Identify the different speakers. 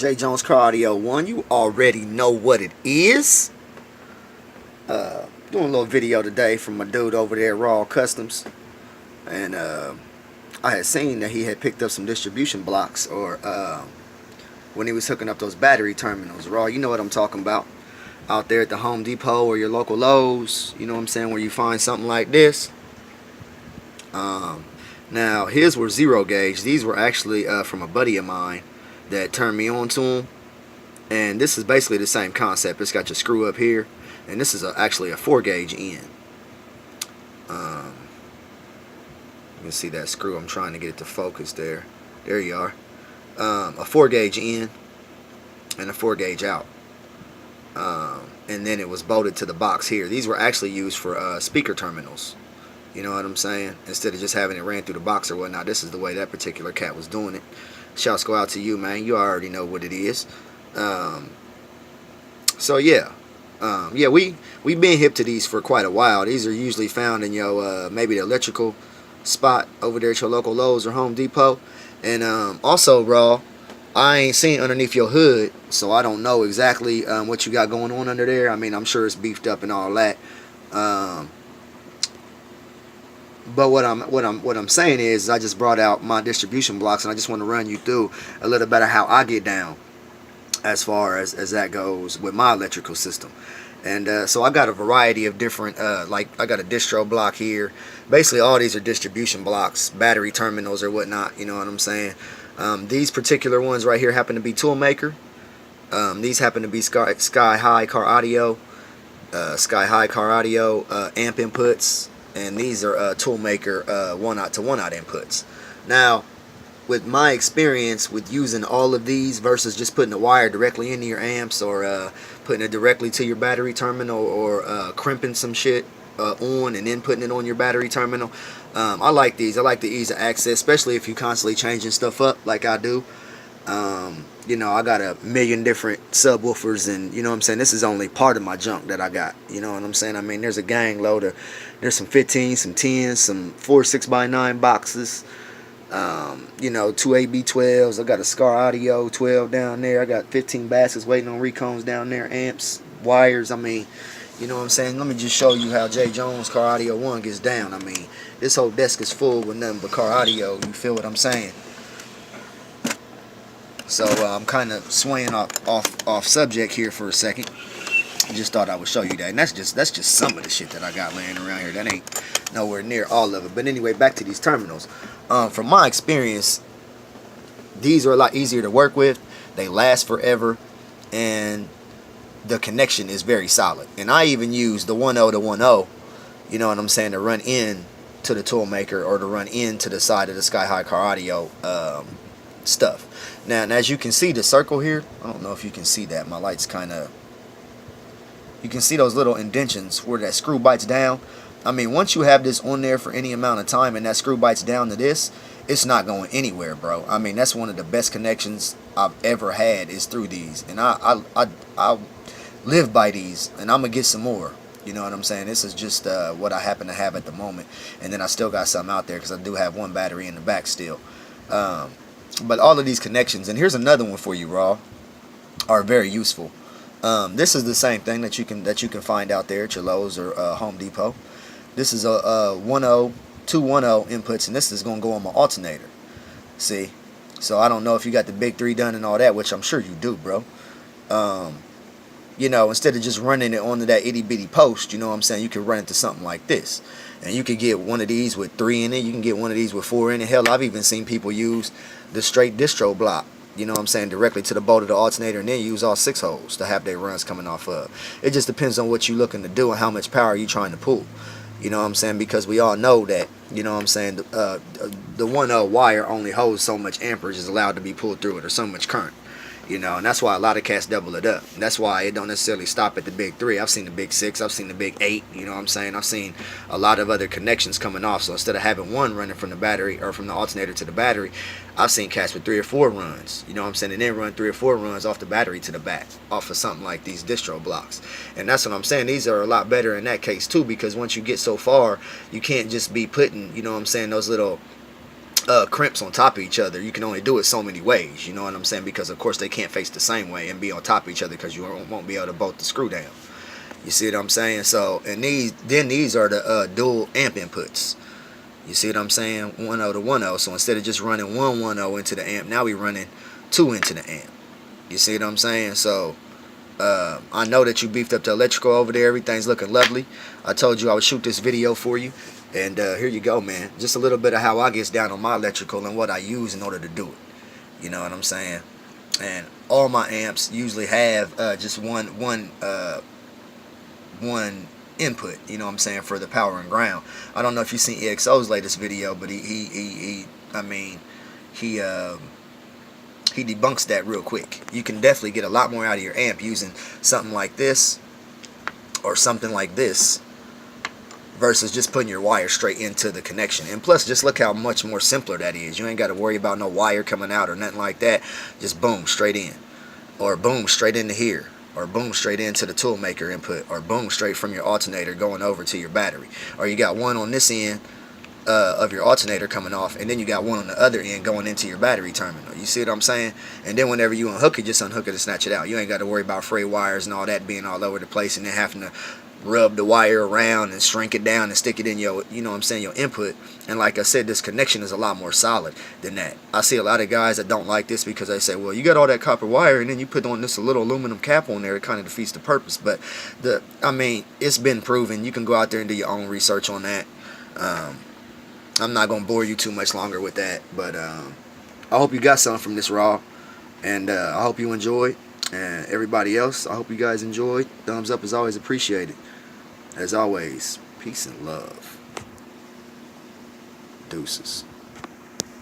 Speaker 1: J Jones Car Audio 1, you already know what it is. Doing a little video today from my dude over there at Raw Customs. And I had seen that he had picked up some distribution blocks, or when he was hooking up those battery terminals. Raw, you know what I'm talking about. Out there at the Home Depot or your local Lowe's, you know what I'm saying, where you find something like this. Now, his were 0 gauge. These were actually from a buddy of mine that turned me on to them. And this is basically the same concept. It's got your screw up here, and this is actually a 4 gauge end. You can see that screw. I'm trying to get it to focus there. There you are. A 4 gauge in and a 4 gauge out. And then it was bolted to the box here. These were actually used for speaker terminals. You know what I'm saying? Instead of just having it ran through the box or whatnot, this is the way that particular cat was doing it. Shouts go out to you, man. You already know what it is. So yeah. We've been hip to these for quite a while. These are usually found in your maybe the electrical spot over there at your local Lowe's or Home Depot. And also, Raw, I ain't seen underneath your hood, so I don't know exactly what you got going on under there. I mean, I'm sure it's beefed up and all that. But what I'm saying is, I just brought out my distribution blocks, and I just want to run you through a little bit of how I get down as far as that goes with my electrical system. And so I got a variety of different, like I got a distro block here. Basically, all these are distribution blocks, battery terminals or whatnot. You know what I'm saying? These particular ones right here happen to be Toolmaker. These happen to be Sky High Car Audio, amp inputs. And these are Toolmaker 1-aught to 1-aught inputs. Now, with my experience with using all of these versus just putting the wire directly into your amps, or putting it directly to your battery terminal, or crimping some shit on and then putting it on your battery terminal, I like these. I like the ease of access, especially if you're constantly changing stuff up like I do. You know, I got a million different subwoofers, and you know what I'm saying, this is only part of my junk that I got. You know what I'm saying? I mean, there's a gang load of, there's some 15s, some 10s, some 4 6x9 boxes, you know, 2 AB12s. I got a Scar Audio 12 down there. I got 15 baskets waiting on recones down there, amps, wires. I mean, you know what I'm saying? Let me just show you how J Jones Car Audio 1 gets down. I mean, this whole desk is full with nothing but car audio. You feel what I'm saying? So I'm kind of swaying off subject here for a second. Just thought I would show you that, and that's just some of the shit that I got laying around here. That ain't nowhere near all of it. But anyway, back to these terminals. From my experience, these are a lot easier to work with. They last forever, and the connection is very solid. And I even use the 1.0 to 1.0, you know what I'm saying, to run in to the Toolmaker, or to run into the side of the Sky High Car Audio stuff. Now, and as you can see, the circle here, I don't know if you can see that. My light's kind of, you can see those little indentions where that screw bites down. I mean, once you have this on there for any amount of time and that screw bites down to this, it's not going anywhere, bro. I mean, that's one of the best connections I've ever had, is through these. And I live by these, and I'm going to get some more. You know what I'm saying? This is just what I happen to have at the moment. And then I still got some out there because I do have one battery in the back still. But all of these connections, and here's another one for you, Raw, are very useful. This is the same thing that you can find out there at your Lowe's or Home Depot. This is a 1.0, 2.1.0 inputs, and this is going to go on my alternator. See? So I don't know if you got the big 3 done and all that, which I'm sure you do, bro. You know, instead of just running it onto that itty bitty post, you know what I'm saying, you can run it to something like this. And you could get one of these with 3 in it. You can get one of these with 4 in it. Hell, I've even seen people use the straight distro block, you know what I'm saying, directly to the bolt of the alternator, and then use all 6 holes to have their runs coming off of. It just depends on what you're looking to do and how much power you're trying to pull. You know what I'm saying? Because we all know that, you know what I'm saying, the 1.0 wire only holds so much amperage is allowed to be pulled through it, or so much current. You know, and that's why a lot of cats double it up. And that's why it don't necessarily stop at the big 3. I've seen the big 6. I've seen the big 8. You know what I'm saying? I've seen a lot of other connections coming off. So instead of having one running from the battery, or from the alternator to the battery, I've seen cats with 3 or 4 runs. You know what I'm saying? And then run 3 or 4 runs off the battery to the back, off of something like these distro blocks. And that's what I'm saying. These are a lot better in that case too, because once you get so far, you can't just be putting, you know what I'm saying, those little crimps on top of each other, you can only do it so many ways. You know what I'm saying? Because of course they can't face the same way and be on top of each other, because you won't be able to bolt the screw down. You see what I'm saying? So, and these are the dual amp inputs. You see what I'm saying? 1.0 to 1.0. So instead of just running 1.1.0 into the amp, now we running 2 into the amp. You see what I'm saying? So I know that you beefed up the electrical over there. Everything's looking lovely. I told you I would shoot this video for you. And here you go, man. Just a little bit of how I get down on my electrical and what I use in order to do it. You know what I'm saying? And all my amps usually have just one input, you know what I'm saying, for the power and ground. I don't know if you've seen EXO's latest video, but he debunks that real quick. You can definitely get a lot more out of your amp using something like this or something like this versus just putting your wire straight into the connection. And plus, just look how much more simpler that is. You ain't got to worry about no wire coming out or nothing like that. Just boom, straight in, or boom, straight into here, or boom, straight into the tool maker input, or boom, straight from your alternator going over to your battery. Or you got one on this end of your alternator coming off, and then you got one on the other end going into your battery terminal. You see what I'm saying? And then whenever you unhook it, just unhook it and snatch it out. You ain't got to worry about frayed wires and all that being all over the place, and then having to rub the wire around and shrink it down and stick it in your, you know what I'm saying, your input. And like I said, this connection is a lot more solid than that. I see a lot of guys that don't like this because they say, well, you got all that copper wire and then you put on this little aluminum cap on there. It kind of defeats the purpose. But I mean, it's been proven. You can go out there and do your own research on that. I'm not going to bore you too much longer with that, but I hope you got something from this raw, and I hope you enjoyed. And everybody else, I hope you guys enjoyed. Thumbs up is always appreciated. As always, peace and love. Deuces.